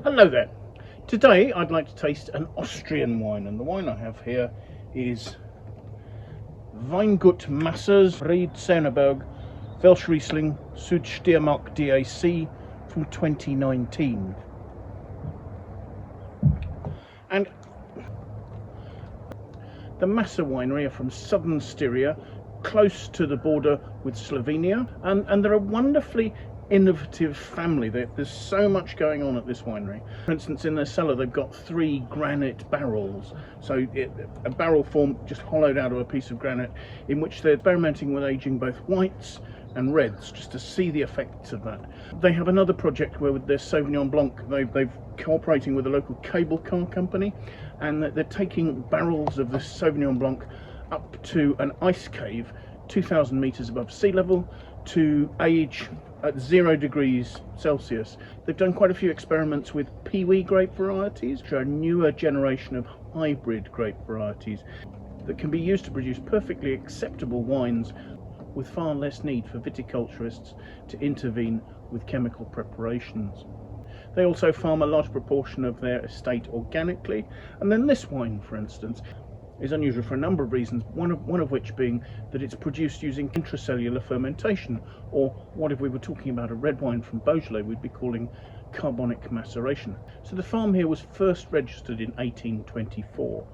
Hello there. Today I'd like to taste an Austrian wine, and the wine I have here is Weingut Masser Ried Sernauberg Welschriesling Sudsteirmark DAC from 2019. And the Masser Winery are from Southern Styria, close to the border with Slovenia, and they're a wonderfully innovative family. There's so much going on at this winery. For instance, in their cellar they've got 3 granite barrels, so a barrel form just hollowed out of a piece of granite, in which they're experimenting with aging both whites and reds, just to see the effects of that. They have another project where with their Sauvignon Blanc they've cooperating with a local cable car company, and they're taking barrels of this Sauvignon Blanc up to an ice cave 2,000 meters above sea level to age at 0 degrees Celsius. They've done quite a few experiments with PIWI grape varieties, which are a newer generation of hybrid grape varieties that can be used to produce perfectly acceptable wines with far less need for viticulturists to intervene with chemical preparations. They also farm a large proportion of their estate organically, and then this wine, for instance, is unusual for a number of reasons, one of which being that it's produced using intracellular fermentation, or what if we were talking about a red wine from Beaujolais we'd be calling carbonic maceration. So the farm here was first registered in 1824.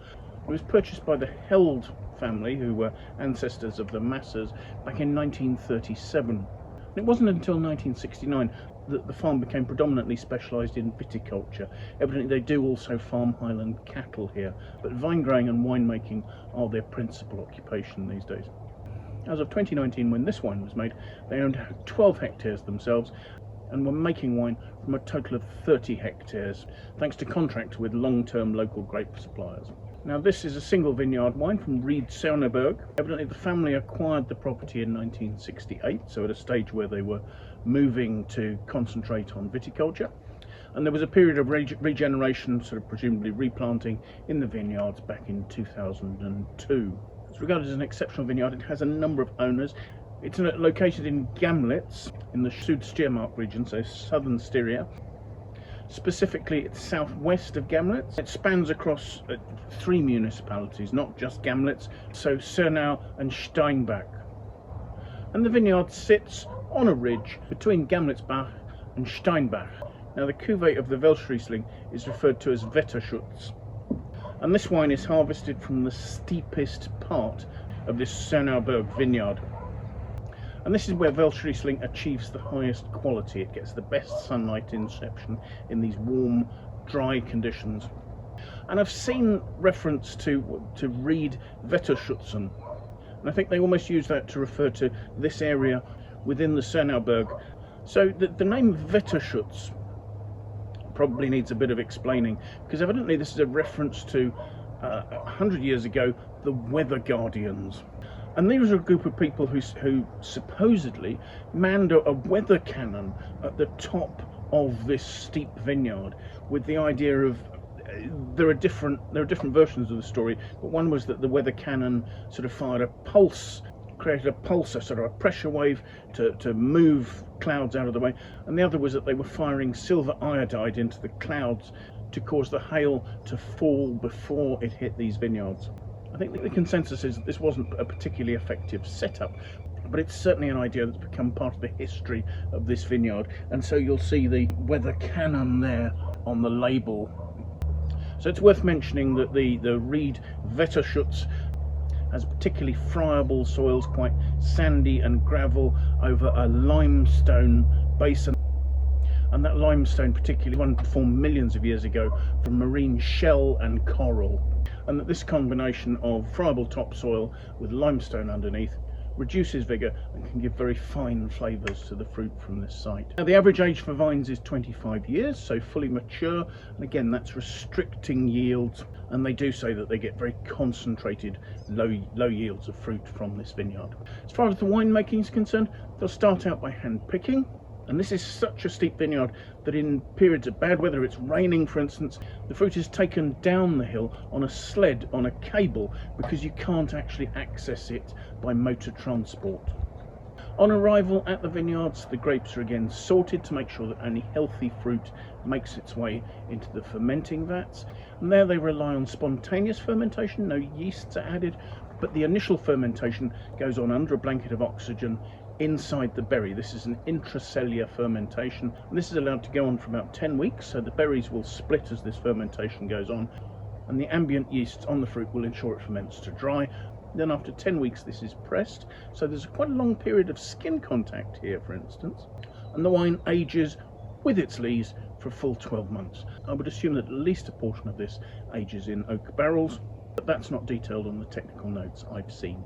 It was purchased by the Held family, who were ancestors of the Massers, back in 1937. And it wasn't until 1969 that the farm became predominantly specialised in viticulture. Evidently they do also farm Highland cattle here, but vine growing and winemaking are their principal occupation these days. As of 2019, when this wine was made, they owned 12 hectares themselves and were making wine from a total of 30 hectares, thanks to contracts with long-term local grape suppliers. Now this is a single vineyard wine from Ried Sernauberg. Evidently the family acquired the property in 1968, so at a stage where they were moving to concentrate on viticulture. And there was a period of regeneration, sort of presumably replanting, in the vineyards back in 2002. It's regarded as an exceptional vineyard. It has a number of owners. It's located in Gamlitz, in the Sudsteirmark region, so Southern Styria. Specifically, it's southwest of Gamlitz. It spans across 3 municipalities, not just Gamlitz, so Sernau and Steinbach. And the vineyard sits on a ridge between Gamlitzbach and Steinbach. Now the cuvée of the Welschriesling is referred to as Wetterschutz. And this wine is harvested from the steepest part of this Sernauberg vineyard. And this is where Welschriesling achieves the highest quality. It gets the best sunlight inception in these warm, dry conditions. And I've seen reference to Ried Wetterschutzen, and I think they almost use that to refer to this area within the Sernauberg. So the name Wetterschutz probably needs a bit of explaining, because evidently this is a reference to 100 years ago, the Weather Guardians. And these are a group of people who supposedly manned a weather cannon at the top of this steep vineyard, with the idea of there are different versions of the story, but one was that the weather cannon sort of fired a pulse, created a pulse, a sort of a pressure wave to move clouds out of the way, and the other was that they were firing silver iodide into the clouds to cause the hail to fall before it hit these vineyards. I think the consensus is that this wasn't a particularly effective setup, but it's certainly an idea that's become part of the history of this vineyard, and so you'll see the weather cannon there on the label. So it's worth mentioning that the Ried Wetterschutz has particularly friable soils, quite sandy and gravel, over a limestone basin. And that limestone particularly one formed millions of years ago from marine shell and coral. And that this combination of friable topsoil with limestone underneath reduces vigour and can give very fine flavours to the fruit from this site. Now the average age for vines is 25 years, so fully mature, and again that's restricting yields, and they do say that they get very concentrated low yields of fruit from this vineyard. As far as the winemaking is concerned, they'll start out by hand picking. And this is such a steep vineyard that in periods of bad weather, it's raining for instance, the fruit is taken down the hill on a sled, on a cable, because you can't actually access it by motor transport. On arrival at the vineyards, the grapes are again sorted to make sure that only healthy fruit makes its way into the fermenting vats. And there they rely on spontaneous fermentation, no yeasts are added, but the initial fermentation goes on under a blanket of oxygen inside the berry. This is an intracellular fermentation, and this is allowed to go on for about 10 weeks, so the berries will split as this fermentation goes on, and the ambient yeasts on the fruit will ensure it ferments to dry. Then after 10 weeks this is pressed, so there's quite a long period of skin contact here, for instance, and the wine ages with its lees for a full 12 months. I would assume that at least a portion of this ages in oak barrels, but that's not detailed on the technical notes I've seen.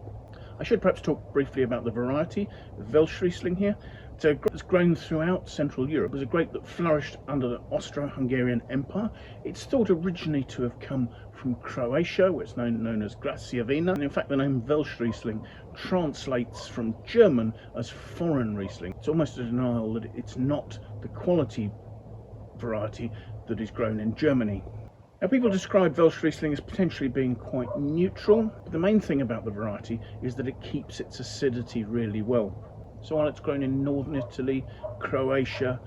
I should perhaps talk briefly about the variety, Welschriesling here. It's grown throughout Central Europe. It was a grape that flourished under the Austro-Hungarian Empire. It's thought originally to have come from Croatia, where it's known as Graciavina. And in fact, the name Welschriesling translates from German as foreign Riesling. It's almost a denial that it's not the quality variety that is grown in Germany. Now, people describe Welschriesling as potentially being quite neutral, but the main thing about the variety is that it keeps its acidity really well. So while it's grown in northern Italy, Croatia,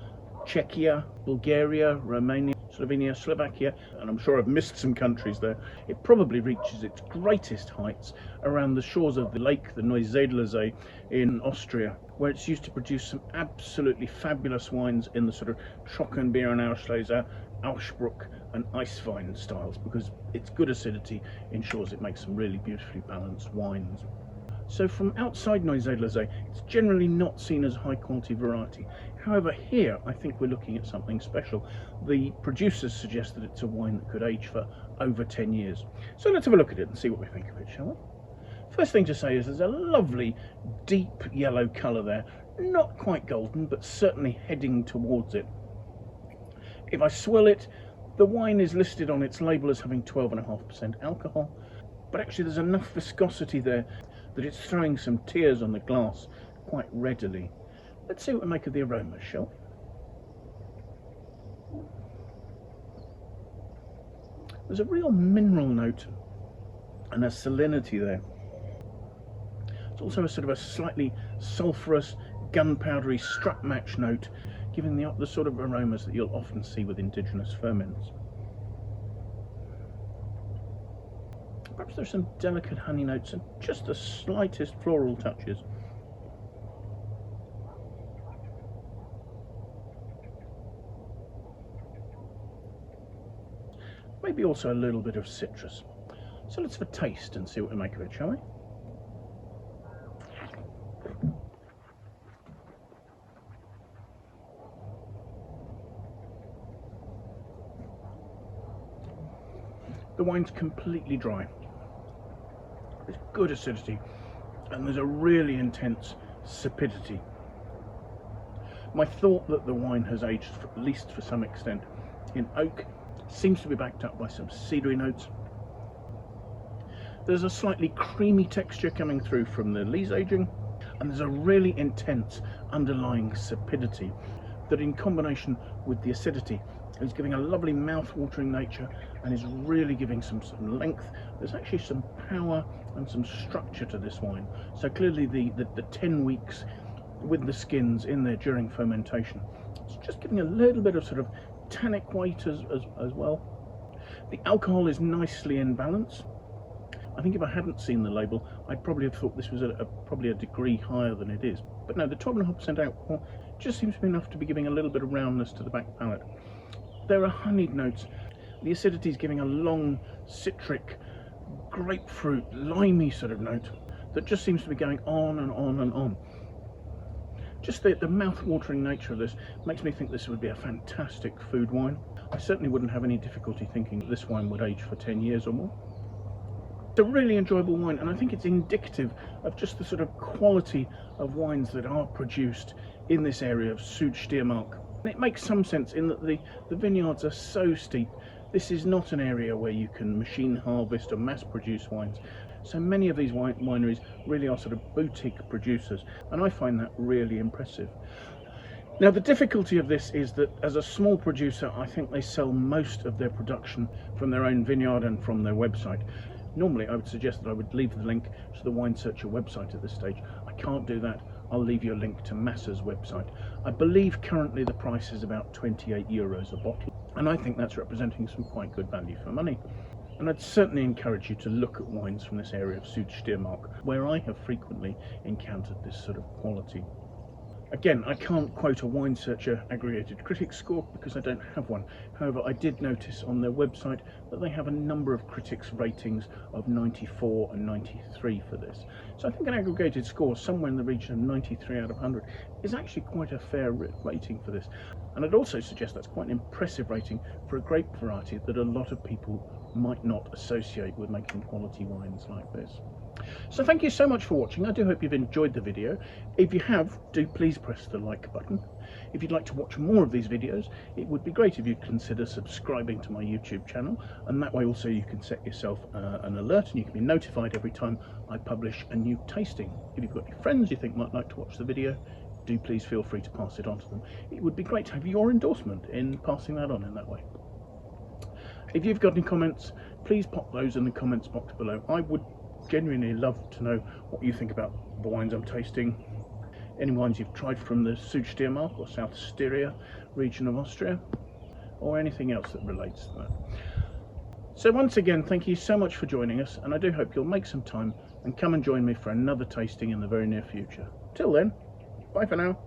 Czechia, Bulgaria, Romania, Slovenia, Slovakia, and I'm sure I've missed some countries there, it probably reaches its greatest heights around the shores of the lake, the Neusiedlersee in Austria, where it's used to produce some absolutely fabulous wines in the sort of Trockenbeer and Auslese, Ausspruch and Eiswein styles, because its good acidity ensures it makes some really beautifully balanced wines. So from outside Neusiedlersee, it's generally not seen as a high quality variety. However, here I think we're looking at something special. The producers suggest that it's a wine that could age for over 10 years. So let's have a look at it and see what we think of it, shall we? First thing to say is there's a lovely deep yellow colour there. Not quite golden, but certainly heading towards it. If I swill it, the wine is listed on its label as having 12.5% alcohol, but actually there's enough viscosity there that it's throwing some tears on the glass quite readily. Let's see what we make of the aromas, shall we? There's a real mineral note and a salinity there. It's also a sort of a slightly sulphurous, gunpowdery strut match note, giving the sort of aromas that you'll often see with indigenous ferments. Perhaps there's some delicate honey notes and just the slightest floral touches. Maybe also a little bit of citrus. So let's have a taste and see what we make of it, shall we? The wine's completely dry. There's good acidity and there's a really intense sapidity. My thought that the wine has aged, at least for some extent, in oak seems to be backed up by some cedary notes. There's a slightly creamy texture coming through from the lees aging, and there's a really intense underlying sapidity that, in combination with the acidity, is giving a lovely mouth-watering nature and is really giving some length. There's actually some power and some structure to this wine. So clearly the 10 weeks with the skins in there during fermentation, it's just giving a little bit of sort of tannic weight as well. The alcohol is nicely in balance. I think if I hadn't seen the label, I'd probably have thought this was probably a degree higher than it is. But no, the 12.5% alcohol just seems to be enough to be giving a little bit of roundness to the back palate. There are honeyed notes. The acidity is giving a long, citric, grapefruit, limey sort of note that just seems to be going on and on and on. Just the mouth-watering nature of this makes me think this would be a fantastic food wine. I certainly wouldn't have any difficulty thinking that this wine would age for 10 years or more. It's a really enjoyable wine, and I think it's indicative of just the sort of quality of wines that are produced in this area of Sudsteirmark. It makes some sense in that the vineyards are so steep. This is not an area where you can machine harvest or mass produce wines. So many of these wineries really are sort of boutique producers, and I find that really impressive. Now, the difficulty of this is that as a small producer, I think they sell most of their production from their own vineyard and from their website. Normally, I would suggest that I would leave the link to the Wine Searcher website at this stage. I can't do that. I'll leave you a link to Masser's website. I believe currently the price is about €28 a bottle, and I think that's representing some quite good value for money. And I'd certainly encourage you to look at wines from this area of Sudsteirmark, where I have frequently encountered this sort of quality. Again, I can't quote a Wine Searcher aggregated critics score because I don't have one. However, I did notice on their website that they have a number of critics ratings of 94 and 93 for this. So I think an aggregated score somewhere in the region of 93 out of 100 is actually quite a fair rating for this. And I'd also suggest that's quite an impressive rating for a grape variety that a lot of people might not associate with making quality wines like this. So thank you so much for watching. I do hope you've enjoyed the video. If you have, do please press the like button. If you'd like to watch more of these videos, it would be great if you'd consider subscribing to my YouTube channel, and that way also you can set yourself an alert and you can be notified every time I publish a new tasting. If you've got any friends you think might like to watch the video, do please feel free to pass it on to them. It would be great to have your endorsement in passing that on in that way. If you've got any comments, please pop those in the comments box below. I would genuinely love to know what you think about the wines I'm tasting, any wines you've tried from the Sudsteirmark or South Styria region of Austria, or anything else that relates to that. So once again, thank you so much for joining us, and I do hope you'll make some time and come and join me for another tasting in the very near future. Till then, bye for now.